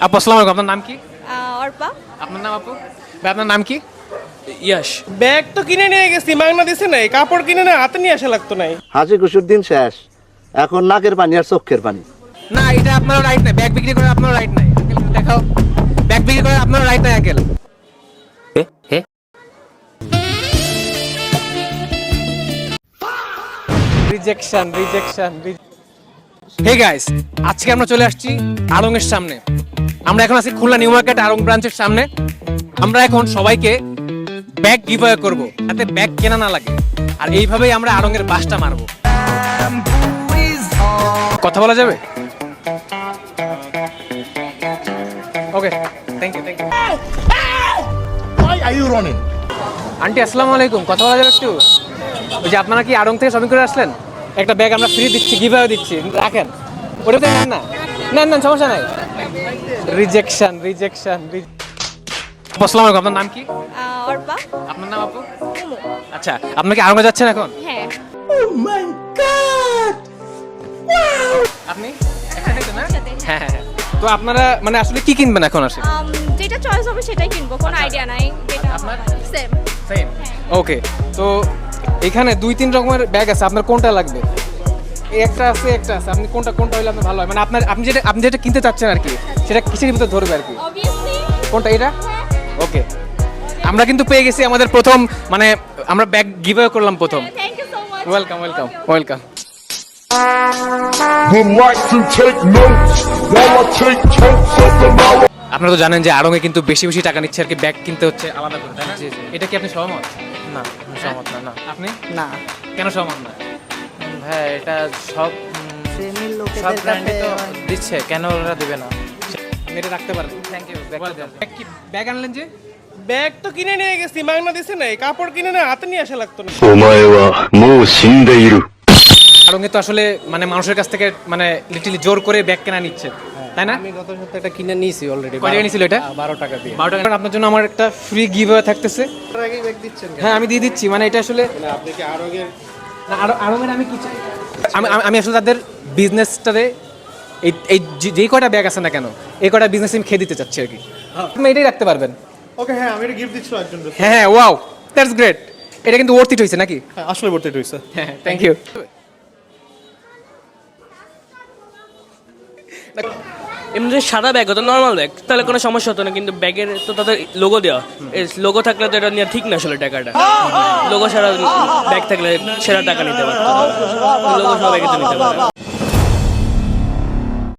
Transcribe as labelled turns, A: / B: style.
A: আপু আসসালামু আলাইকুম, আপনার নাম কি?
B: অর্পা।
A: আপনার নাম আপু? ভাই আপনার নাম কি?
C: ইয়াশ।
D: ব্যাগ তো কিনে নিয়ে গেছি, মাগনা দিছে নাই, কাপড় কিনে না হাতে নিয়ে আসা লাগতো নাই।
E: হাসি খুশির দিন শেষ, এখন নাকের পানি আর চোখের পানি।
A: না, এটা আপনার রাইট নাই। ব্যাগ বিক্রি করে আপনার রাইট নাই আঙ্কেল, দেখাও। ব্যাগ বিক্রি করে আপনার রাইট নাই uncle. Rejection rejection. Hey guys, আজকে আমরা চলে আসছি আড়ং এর সামনে। আমরা এখন আছি খুলনা নিউ মার্কেট আড়ং ব্রাঞ্চের সামনে। আমরা এখন সবাইকে ব্যাগ গিভঅ্যাওয়ে করব, যাতে ব্যাগ কেনা না লাগে। আর এইভাবেই আমরা আড়ং এর বাসটা মারবো। কথা বলা যাবে? Okay, thank you thank you.
F: Why are you running?
A: Aunty আসসালামু আলাইকুম, কথা বলা যাবে একটু? ওই যে আপনারা কি আড়ং থেকে শপিং করে আসলেন? একটা ব্যাগ আমরা ফ্রি দিচ্ছি, গিভঅ্যাওয়ে দিচ্ছি, রাখেন। ওটাতে নেন না, নেন নেন, সমস্যা নাই। Rejection rejection. আসসালামু আলাইকুম, আপনার নাম কি?
B: অর্পা।
A: আপনার নাম আপু? আচ্ছা, আপনি কি আড়ংয়ে যাচ্ছেন এখন?
B: হ্যাঁ।
A: আপনি একসাথে তো না? হ্যাঁ হ্যাঁ হ্যাঁ। তো আপনারা মানে আসলে কি কিনবেন এখন আসলে?
B: যেটা চয়েস হবে সেটাই কিনবো, কোনো আইডিয়া নাই। যেটা
A: আপনার?
B: সেম।
A: সেম। ওকে, তো এখানে 2-3 রকমের ব্যাগ আছে, আপনার কোনটা লাগবে? এই একটা আছে, একটা আছে, আপনি কোনটা হইলে আপনার ভালো হয়? মানে আপনি যেটা কিনতে চাচ্ছেন আর কি, সেটা কিসের ভিতরে ধরবে আর কি?
B: অবভিয়াসলি।
A: কোনটা এটা? ওকে, আমরা কিন্তু পেয়ে গেছি আমাদের প্রথম, মানে আমরা ব্যাগ গিভঅ্যাওয়ে করলাম প্রথম।
B: Thank you so much.
A: Welcome welcome welcome.
F: Would like to take notes while I take totes of the knowledge.
A: আপনারা তো জানেন যে আড়ংয়ে কিন্তু বেশি বেশি টাকা নিচ্ছে আর কি, ব্যাগ কিনতে হচ্ছে আলাদা করে, তাই না? এটা কি আপনি সহমত?
C: না, আমি সহমত না। না
A: আপনি
C: না
A: কেন সহমত না?
C: ভাই, এটা সব সব ব্র্যান্ডে তো দিচ্ছে, কেন ওরা দিবে না?
A: এটা রাখতে পারেন।
C: Thank you.
A: ব্যাগ কি ব্যাগ আনলেন যে?
D: ব্যাগ তো কিনে নিয়ে গেছি, মাগনা দিছে নাই, কাপড় কিনে না হাতে নিয়ে আসা লাগতো না।
G: お前はもう死んでいる。
A: আড়ংয়ে তো আসলে মানে মানুষের কাছ থেকে মানে লিটারালি জোর করে ব্যাগ কেনা নিচ্ছে, তাই না?
D: আমি গত সপ্তাহে একটা কিনে নিয়েছি অলরেডি।
A: কয় টাকা নিয়েছিল এটা?
D: 12 টাকা দিয়ে।
A: 12 টাকা। আপনার জন্য আমার একটা ফ্রি গিভঅ্যাওয়ে থাকতেছে।
D: তার আগে ব্যাগ দিচ্ছেন কেন?
A: হ্যাঁ, আমি দিয়ে দিচ্ছি। মানে এটা আসলে
D: মানে আপনি কি আরোগ্যের
A: না, আড়ংয়ের আমি কি চাই, আমি আসলে তাদের বিজনেসটাতে এই যেই কয়টা ব্যাগ আছে না কেন, এই কয়টা বিজনেস আমি খেয়ে দিতে চাচ্ছি আর কি। আপনি এটাই রাখতে পারবেন?
D: ওকে, হ্যাঁ, আমি এটা গিফট দিচ্ছি একজনকে।
A: হ্যাঁ হ্যাঁ, ওয়াও, দ্যাটস গ্রেট। এটা কিন্তু ওয়ার্থ ইট হয়েছে নাকি?
D: হ্যাঁ, আসলে বলতে হইছে।
A: হ্যাঁ, থ্যাংক ইউ।
C: এমনি যদি সাদা ব্যাগ হতো, নর্মাল ব্যাগ, তাহলে কোনো সমস্যা হতো না, কিন্তু ব্যাগের তো তাদের লোগো দেওয়া, লোগো থাকলে তো এটা নিয়ে ঠিক না আসলে টাকাটা। লোগো ছাড়া ব্যাগ থাকলে সেরা টাকা নিতে পারতো, লোগো সহ ব্যাগে তো নিতে পারে।